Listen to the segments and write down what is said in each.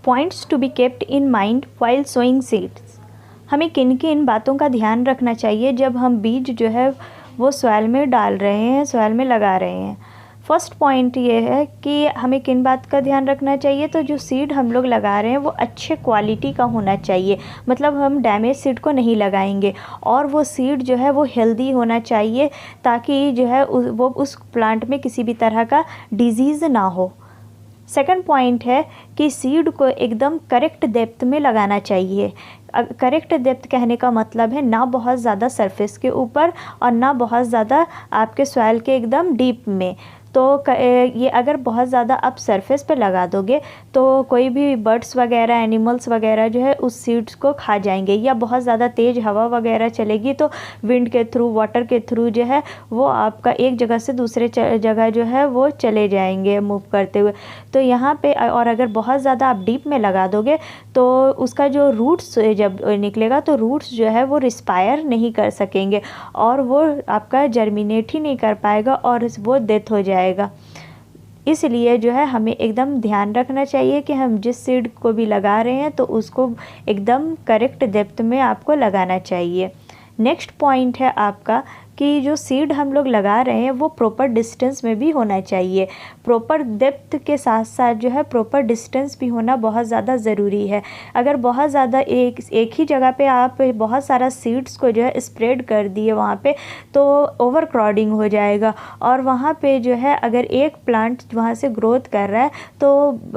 Points to be kept in mind while sowing seeds. हमें किन किन बातों का ध्यान रखना चाहिए जब हम बीज जो है वो सॉइल में डाल रहे हैं, सॉइल में लगा रहे हैं। फर्स्ट पॉइंट ये है कि हमें किन बात का ध्यान रखना चाहिए, तो जो सीड हम लोग लगा रहे हैं वो अच्छे क्वालिटी का होना चाहिए। मतलब हम डैमेज सीड को नहीं लगाएंगे, और वो सीड जो है वो हेल्दी होना चाहिए, ताकि जो है वो उस प्लांट में किसी भी तरह का डिजीज़ ना हो। सेकंड पॉइंट है कि सीड को एकदम करेक्ट डेप्थ में लगाना चाहिए। करेक्ट डेप्थ कहने का मतलब है ना बहुत ज़्यादा सरफेस के ऊपर और ना बहुत ज़्यादा आपके सॉइल के एकदम डीप में। तो ये अगर बहुत ज़्यादा आप सरफेस पे लगा दोगे तो कोई भी बर्ड्स वगैरह, एनिमल्स वगैरह जो है उस सीड्स को खा जाएंगे, या बहुत ज़्यादा तेज़ हवा वगैरह चलेगी तो विंड के थ्रू, वाटर के थ्रू जो है वो आपका एक जगह से दूसरे जगह जो है वो चले जाएंगे मूव करते हुए। तो यहाँ पे और अगर बहुत ज़्यादा आप डीप में लगा दोगे तो उसका जो रूट्स जब निकलेगा तो रूट्स जो है वो रिस्पायर नहीं कर सकेंगे और वो आपका जर्मिनेट ही नहीं कर पाएगा और वो डेथ हो जाएगा। इसलिए जो है हमें एकदम ध्यान रखना चाहिए कि हम जिस सीड को भी लगा रहे हैं तो उसको एकदम करेक्ट डेप्थ में आपको लगाना चाहिए। नेक्स्ट पॉइंट है आपका कि जो सीड हम लोग लगा रहे हैं वो प्रॉपर डिस्टेंस में भी होना चाहिए। प्रॉपर डेप्थ के साथ साथ जो है प्रॉपर डिस्टेंस भी होना बहुत ज़्यादा ज़रूरी है। अगर बहुत ज़्यादा एक ही जगह पे आप बहुत सारा सीड्स को जो है स्प्रेड कर दिए वहाँ पे, तो ओवर क्राउडिंग हो जाएगा, और वहाँ पे जो है अगर एक प्लांट वहाँ से ग्रोथ कर रहा है तो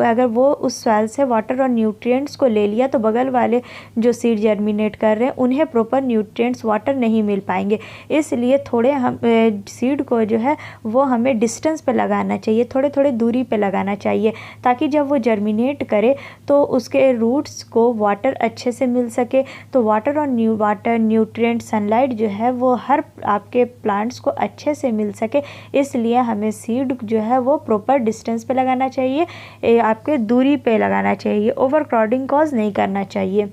अगर वो उस सॉइल से वाटर और न्यूट्रिएंट्स को ले लिया तो बगल वाले जो सीड जर्मिनेट कर रहे हैं उन्हें प्रॉपर न्यूट्रिएंट्स, वाटर नहीं मिल पाएंगे। इसलिए थोड़े हम सीड को जो है वो हमें डिस्टेंस पे लगाना चाहिए, थोड़े थोड़े दूरी पे लगाना चाहिए, ताकि जब वो जर्मिनेट करे तो उसके रूट्स को वाटर अच्छे से मिल सके। तो वाटर और न्यूट्रिएंट, सनलाइट जो है वो हर आपके प्लांट्स को अच्छे से मिल सके। इसलिए हमें सीड जो है वो प्रॉपर डिस्टेंस पे लगाना चाहिए, आपके दूरी पे लगाना चाहिए, ओवर क्राउडिंग कॉज नहीं करना चाहिए।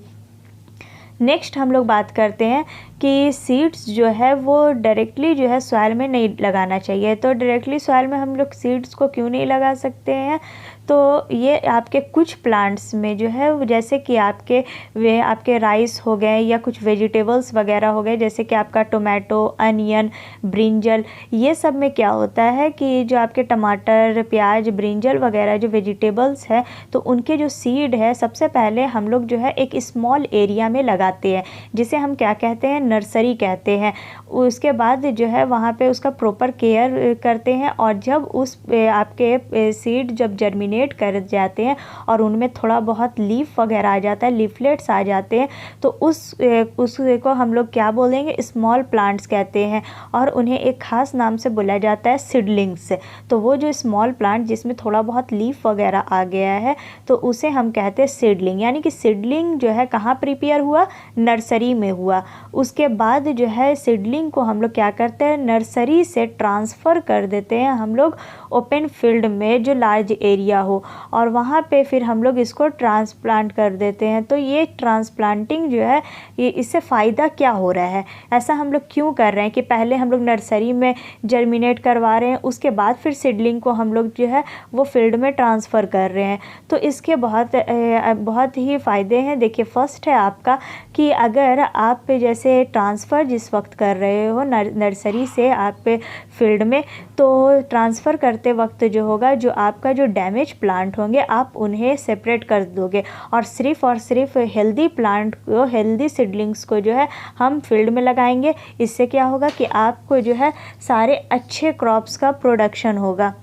नेक्स्ट हम लोग बात करते हैं कि सीड्स जो है वो डायरेक्टली जो है सॉइल में नहीं लगाना चाहिए। तो डायरेक्टली सॉइल में हम लोग सीड्स को क्यों नहीं लगा सकते हैं, तो ये आपके कुछ प्लांट्स में जो है, जैसे कि आपके राइस हो गए या कुछ वेजिटेबल्स वगैरह हो गए, जैसे कि आपका टोमेटो, अनियन, ब्रिंजल, ये सब में क्या होता है कि जो आपके टमाटर, प्याज, ब्रिंजल वगैरह जो वेजिटेबल्स हैं तो उनके जो सीड है सबसे पहले हम लोग जो है एक स्मॉल एरिया में लगाते हैं, जिसे हम क्या कहते हैं, नर्सरी कहते हैं। उसके बाद जो है वहाँ पे उसका प्रॉपर केयर करते हैं, और जब उस आपके सीड जब जर्मिनेट कर जाते हैं और उनमें थोड़ा बहुत लीफ वगैरह आ जाता है, लीफलेट्स आ जाते हैं, तो उसको हम लोग क्या बोलेंगे, स्मॉल प्लांट्स कहते हैं, और उन्हें एक ख़ास नाम से बोला जाता है सीडलिंग्स। तो वो जो स्मॉल प्लांट जिसमें थोड़ा बहुत लीफ वगैरह आ गया है तो उसे हम कहते हैं सीडलिंग। यानी कि सीडलिंग जो है कहाँ प्रिपेयर हुआ, नर्सरी में हुआ। उसके बाद जो है सीडलिंग को हम लोग क्या करते हैं, नर्सरी से ट्रांसफ़र कर देते हैं हम लोग ओपन फील्ड में जो लार्ज एरिया हो, और वहाँ पे फिर हम लोग इसको ट्रांसप्लांट कर देते हैं। तो ये ट्रांसप्लांटिंग जो है, ये इससे फ़ायदा क्या हो रहा है, ऐसा हम लोग क्यों कर रहे हैं कि पहले हम लोग नर्सरी में जर्मिनेट करवा रहे हैं, उसके बाद फिर सीडलिंग को हम लोग जो है वो फील्ड में ट्रांसफ़र कर रहे हैं। तो इसके बहुत ही फ़ायदे हैं। देखिए, फर्स्ट है आपका कि अगर आप जैसे ट्रांसफ़र जिस वक्त कर रहे हो नर्सरी से आप फील्ड में, तो ट्रांसफ़र करते वक्त जो होगा, जो आपका जो डैमेज प्लांट होंगे आप उन्हें सेपरेट कर दोगे, और सिर्फ हेल्दी प्लांट को, हेल्दी सीडलिंग्स को जो है हम फील्ड में लगाएंगे। इससे क्या होगा कि आपको जो है सारे अच्छे क्रॉप्स का प्रोडक्शन होगा।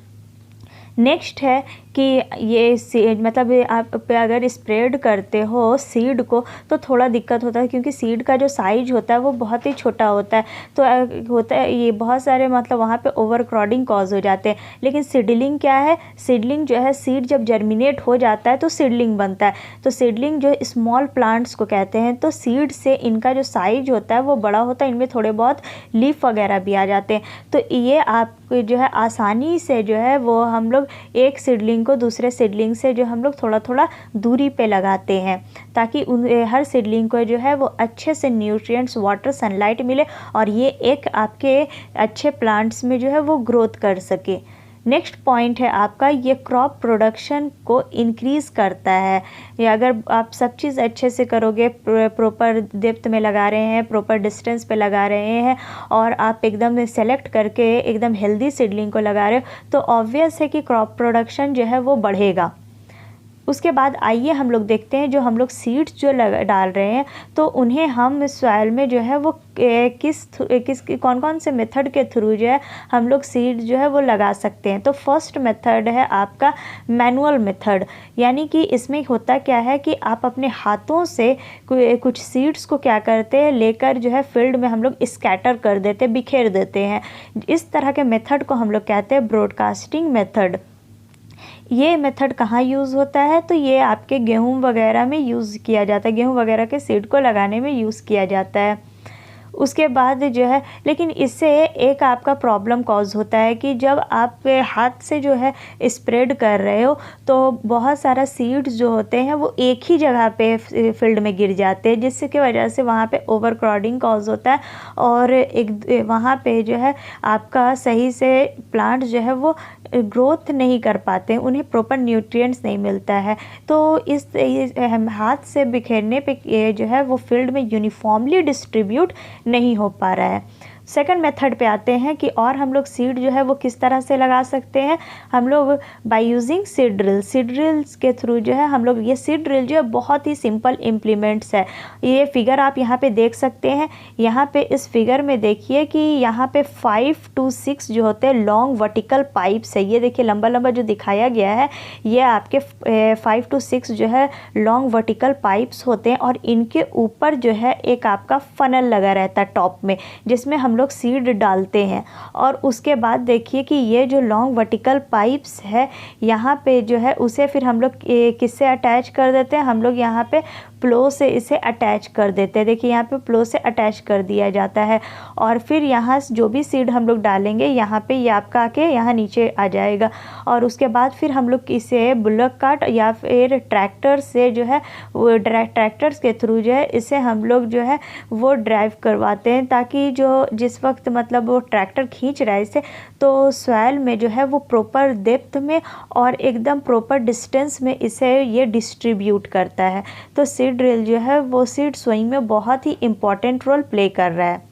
नेक्स्ट है कि ये मतलब आप अगर स्प्रेड करते हो सीड को तो थोड़ा दिक्कत होता है, क्योंकि सीड का जो साइज होता है वो बहुत ही छोटा होता है। तो होता है ये बहुत सारे मतलब वहाँ पे ओवर क्राउडिंग कॉज हो जाते हैं। लेकिन सीडलिंग क्या है, सीडलिंग जो है सीड जब जर्मिनेट हो जाता है तो सीडलिंग बनता है। तो सीडलिंग जो स्मॉल प्लांट्स को कहते हैं। तो सीड से इनका जो साइज होता है वो बड़ा होता है, इनमें थोड़े बहुत लीफ वगैरह भी आ जाते हैं। तो ये आप जो है आसानी से जो है वो हम लोग एक सीडलिंग को दूसरे सीडलिंग से जो हम लोग थोड़ा थोड़ा दूरी पे लगाते हैं, ताकि हर सीडलिंग को जो है वो अच्छे से न्यूट्रिएंट्स, वाटर, सनलाइट मिले और ये एक आपके अच्छे प्लांट्स में जो है वो ग्रोथ कर सके। नेक्स्ट पॉइंट है आपका, ये क्रॉप प्रोडक्शन को इंक्रीज़ करता है। या अगर आप सब चीज़ अच्छे से करोगे, प्रॉपर डेप्थ में लगा रहे हैं, प्रॉपर डिस्टेंस पे लगा रहे हैं, और आप एकदम सेलेक्ट करके एकदम हेल्दी सीडलिंग को लगा रहे हो, तो ऑब्वियस है कि क्रॉप प्रोडक्शन जो है वो बढ़ेगा। उसके बाद आइए हम लोग देखते हैं, जो हम लोग सीड्स जो डाल रहे हैं, तो उन्हें हम सॉइल में जो है वो कौन कौन से मेथड के थ्रू जो है हम लोग सीड जो है वो लगा सकते हैं। तो फर्स्ट मेथड है आपका मैनुअल मेथड, यानी कि इसमें होता क्या है कि आप अपने हाथों से कुछ सीड्स को क्या करते हैं, लेकर जो है फील्ड में हम लोग स्कैटर कर देते हैं, बिखेर देते हैं। इस तरह के मेथड को हम लोग कहते हैं ब्रॉडकास्टिंग मेथड। ये मेथड कहाँ यूज़ होता है, तो ये आपके गेहूँ वगैरह में यूज़ किया जाता है, गेहूँ वगैरह के सीड को लगाने में यूज़ किया जाता है। उसके बाद जो है, लेकिन इससे एक आपका प्रॉब्लम कॉज होता है कि जब आप हाथ से जो है स्प्रेड कर रहे हो, तो बहुत सारा सीड्स जो होते हैं वो एक ही जगह पे फील्ड में गिर जाते हैं, जिससे की वजह से वहाँ पे ओवर क्राउडिंग कॉज होता है, और एक वहाँ पे जो है आपका सही से प्लांट जो है वो ग्रोथ नहीं कर पाते, उन्हें प्रॉपर न्यूट्रिएंट्स नहीं मिलता है। तो इस हाथ से बिखेरने पे जो है वो फील्ड में यूनिफॉर्मली डिस्ट्रीब्यूट नहीं हो पा रहा है। सेकंड मेथड पे आते हैं कि और हम लोग सीड जो है वो किस तरह से लगा सकते हैं। हम लोग by using seed drill, seed drills के थ्रू जो है हम लोग, ये सीड ड्रिल जो है बहुत ही सिंपल इम्प्लीमेंट्स है। ये फिगर आप यहाँ पे देख सकते हैं। यहाँ पे इस फिगर में देखिए कि यहाँ पे 5 to 6 जो होते हैं लॉन्ग वर्टिकल पाइप्स है। ये देखिए लंबा लंबा जो दिखाया गया है, ये आपके 5 to 6 जो है लॉन्ग वर्टिकल पाइप्स होते हैं, और इनके ऊपर जो है एक आपका फनल लगा रहता है टॉप में, जिसमें हम लोग सीड डालते हैं। और उसके बाद देखिए कि ये जो लॉन्ग वर्टिकल पाइप्स है, यहाँ पे जो है उसे फिर हम लोग किससे अटैच कर देते हैं, हम लोग यहाँ पे प्लो से इसे अटैच कर देते हैं। देखिए यहाँ पे प्लो से अटैच कर दिया जाता है, और फिर यहाँ जो भी सीड हम लोग डालेंगे, यहाँ पे ये आपका आके यहाँ नीचे आ जाएगा। और उसके बाद फिर हम लोग इसे बुलक कार्ट या फिर ट्रैक्टर से जो है वो ट्रैक्टर्स के थ्रू जो है इसे हम लोग जो है वो ड्राइव करवाते हैं, ताकि जो जिस वक्त मतलब वो ट्रैक्टर खींच रहा है इसे, तो सॉइल में जो है वो प्रॉपर डेप्थ में और एकदम प्रॉपर डिस्टेंस में इसे ये डिस्ट्रीब्यूट करता है। तो सीड ड्रिल जो है वो सीड सोइंग में बहुत ही इम्पॉर्टेंट रोल प्ले कर रहा है।